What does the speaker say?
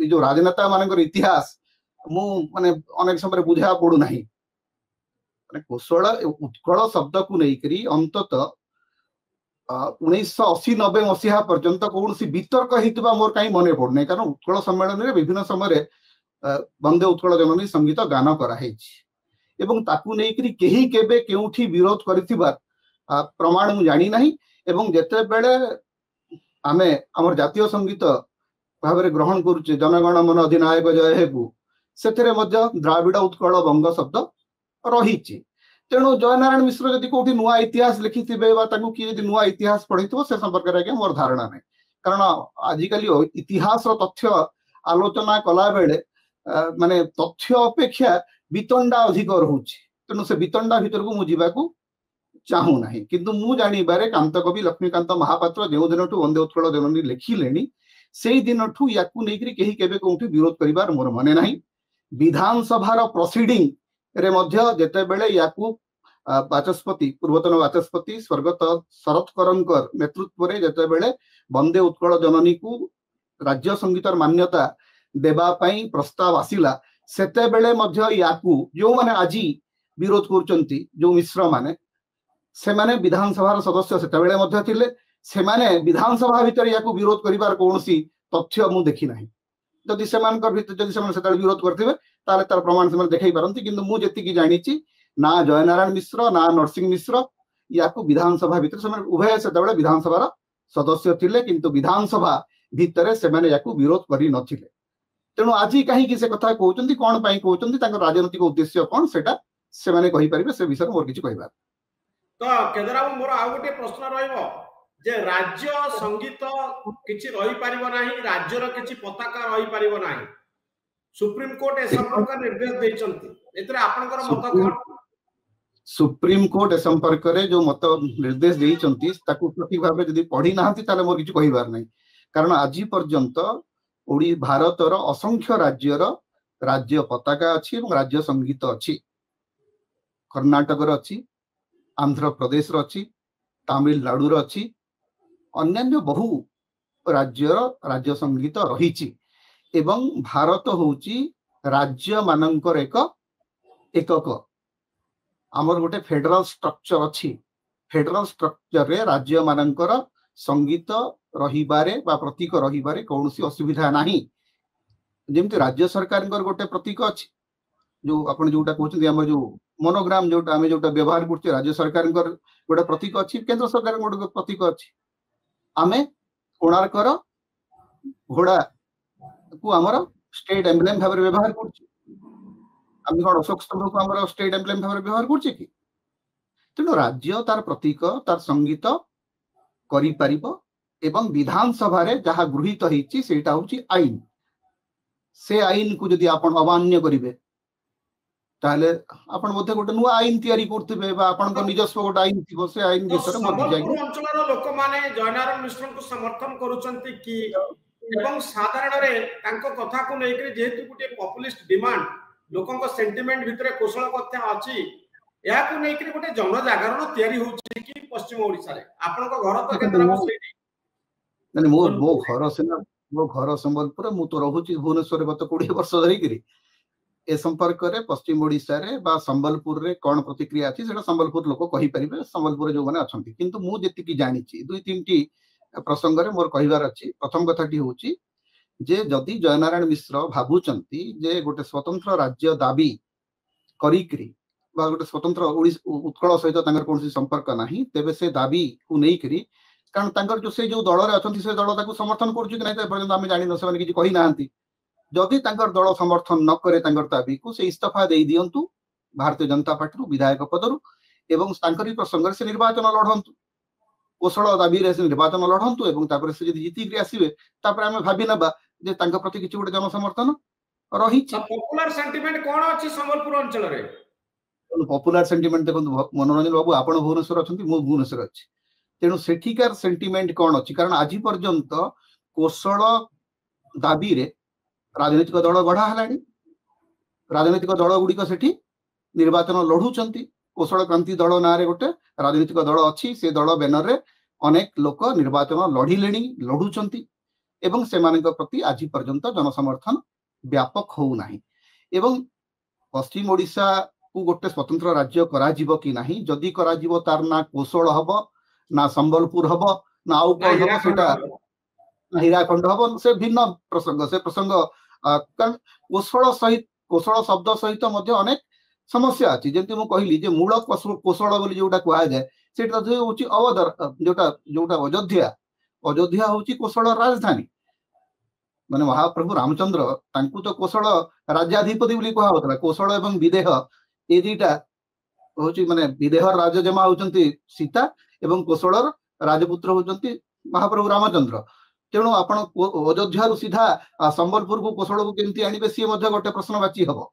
जो राजनेता मानकर इतिहास मु माने अनेक समय बुझा पड़ू नाही माने कोशल उत्कल शब्द को लेकर अंतत 1980-90 मसीहा पर्यंत कौन सी वितर्क होता मोर कहीं मन पड़ना कारण उत्कल सम्मेलन में विभिन्न समय वंदे उत्कल जननी संगीत गान कराई एवं ताकू नेकरी केही केबे केउठी विरोध करिथिबार प्रमाण मु जानी नाही एवं जेते बेले आमे हमर जातीय संगीत भाबरे ग्रहण करूचे जनगण मन अधिनायक जय हेबु सेथरे मध्य द्राविड उत्कल बंग शब्द रहिछि तेणु जयनारायण मिश्र जदि कोठी नुआ इतिहास लिखिथिबे बा ताकू कि जदि नुआ इतिहास पढिथिबो से संपर्क रे के मोर धारणा नै कारण आजिकली इतिहास रो तथ्य आलोचना कला बेले माने तथ्य अपेक्षा वितंडा अधिक रहुछि तेणु से वितंडा भीतर को मु जीवाकू चाहू नाही किंतु मु जानी बारे कांत कवि लक्ष्मीकांत महापात्र जो दिनठू वंदे उत्कल जननी लिखिलेनी से दिनठू याकू नेकरी केही केबे कोठी विरोध करिवार मोर मने नाही विधानसभा प्रोसीडिंग रे मध्य जेते बेले याकू वाचस्पति पूर्वतन वाचस्पति स्वर्गत शरद करंकर नेतृत्व रे जेते बेले वंदे उत्कल जननी को राज्य संगीतर मान्यता देबा पई प्रस्ताव आसिला सेते बेले मध्य याकू जो माने आजी विरोध करचंती जो मिश्र माने से माने विधानसभा सदस्य सेते बेले मध्य थिले से माने विधानसभा भीतर याकू विरोध करिवार कोनोसी तथ्य मु देखि नाही जदि सेमानकर भीतर जदि सेमान सेते विरोध करथिबे ताले तार प्रमाण से देखाई पारंती किंतु मु जेति की जानिछि ना जयनारायण मिश्र ना नरसिंह मिश्र याकू विधानसभा भीतर सेमान उभय सेते बेले विधानसभा सदस्य थिले किंतु विधानसभा भीतर से माने याकू विरोध करि नथिले तेणु आज कहीं से कथा कहते कौन पाई कहते राजनैतिक उद्देश्य कौन सेटा से माने कहि परिबे से विषय मोर किछि कहबा तो केदराम मोर आ गोटे प्रश्न रहइबो जे राज्य संगीत किछि रहि परिबो नाही राज्य रो किछि पताका रहि परिबो नाही सुप्रीम कोर्ट ए संपर्क निर्देश दैचंती एतरे आपनकर मत कोन सुप्रीम कोर्ट ए संपर्क रे जो मत निर्देश दैचंती ताकू प्रति भाबे जदी पढी नाहंती ताले मोर किछि कहिबार नाही कारण आज पर्यंत ओडी भारतर असंख्य राज्यर राज्य पताका अच्छी राज्य संगीत अच्छी कर्नाटक अच्छी आंध्र प्रदेश अच्छी तमिलनाडु अच्छी अन्य बहु राज्यर राज्य संगीत रही एवं भारत होची राज्य मानकर एक एकक आमर गोटे फेडरल स्ट्रक्चर अच्छी फेडरल स्ट्रक्चर रे राज्य मानकर संगीत रहिबारे बा प्रतीक रहिबारे कौनसी असुविधा नाही जेमति राज्य सरकार गोटे प्रतीक अच्छी जो आपण जोटा कहते आम जो मोनोग्राम जोटा आम जोटा व्यवहार करछे राज्य सरकार गोटे प्रतीक अच्छी केंद्र सरकार गोटे प्रतीक अच्छी आमे कोणार्कर घोड़ा को आमर स्टेट एम्ब्लेम भाव व्यवहार करछे आम कौन अशोक स्तंभ को आमर स्टेट एम्ब्लेम भाव व्यवहार करछे कि तेणु राज्य तार प्रतीक तार संगीत करि परिबो एवं विधानसभा रे जहाँ गृहीत होईची सेटा होची आईन से आईन को जदि आपण अमान्य करिवे ताले आपण मध्ये गोटे नुआ आईन तयारी करथिबे बा आपण को निजस्व गोटे आईन थिबो से आईन विषय मध्ये जाई अंचलर लोक माने जयनारायण मिश्र को समर्थन करूचंती कि एवं साधारण रे तांको कथा को नै कि जेहेतु गोटे पॉपुलिस्ट डिमांड लोकन को सेंटिमेंट भितरे कौशल कथा अछि या को नै कि गोटे जन जागरण तयारी होछि कि पश्चिम ओडिसा रे आपण को घर तो केंद्र बसैठी माने मो घर सेना मो घर संबलपुर मु तो रहुची भुवनेश्वर गत 20 वर्ष धरि करी ए संपर्क रे पश्चिम ओडिसा रे बा संबलपुर रे कोन प्रतिक्रिया अछि सेटा संबलपुर लोक कहि परिबे संबलपुर जो माने अछंती किंतु मु जेति की जानिछि दुई तीनटी प्रसंग रे मोर कहिवार अछि प्रथम कथाटी होछि जे जदि जयनारायण मिश्र भाबुचंती जे गोटे स्वतंत्र राज्य दाबी करिकरी बा गोटे स्वतंत्र उत्कल सहित तांकर कोनसी संपर्क नाही तेबे से दाबी को नै करी कारण तांकर जो से जो दल रे अछंती से दल ताकू समर्थन करछु कि नै त पर्यंत हम जानि न से माने किछि कहि नाहंती जदि तांकर दल समर्थन न करे तांकर दाबी को से इस्तीफा देई दियंतु भारतीय जनता पार्टी विधायक पदरु एवं तांकरी प्रसंग से निर्वाचन लढंतु कोशल दाबी रे से निर्वाचन लढंतु एवं तापर से जदि जीति के आसीबे तापर हम भाबी नबा जे तांका प्रति किछि गोटे जन समर्थन रही पॉपुलर सेंटिमेंट कोन अछि संबलपुर अंचल रे पॉपुलर सेंटिमेंट देखो मनोरंजन बाबू आपण भुवनेश्वर अछंती मु भुवनेश्वर अछि तेणु सेठिकार सेंटिमेंट कौन अच्छी कारण आज पर्यंत कौशल दाबी रे राजनीतिक दल गढ़ा है राजनीतिक दल गुड़िक से निर्वाचन लड़ुंट कौशल क्रांति दल ना गोटे राजनीतिक दल अच्छी से दल बैनर रे अनेक लोक निर्वाचन लड़िले लड़ुंट एवं सेमानक प्रति आज पर्यंत जनसमर्थन व्यापक हो नाही एवं पश्चिम ओडिशा को गोटे स्वतंत्र राज्य करा जीवो कि नाही जदि करा जीवो तार ना कोशल हबो ना संबलपुर हबो ना आउ ना कोन हबो सेटा हीराखंड हबो से भिन्न प्रसंग कारण कोशल शब्द सहित मध्य अनेक समस्या अछि जेंति मु कहली जे मूल कोशल बोली जोटा कहा जाय सेटा होची अवधर जोटा जोटा अयोध्या होची कोशल राजधानी माने महाप्रभु रामचंद्र तांकु तो कोशल राज्याधिपति बोली कहा होतला कोशल एवं विदेह ए दुईटा होची माने विदेहर राजजमा होचंती सीता एवं कोशलर राजपुत्र होचंती महाप्रभु रामचंद्र तेणु आपण अयोध्या सीधा संबलपुर को कोशल को केमती आनिबे सी मध्य गोटे प्रश्नवाची हबो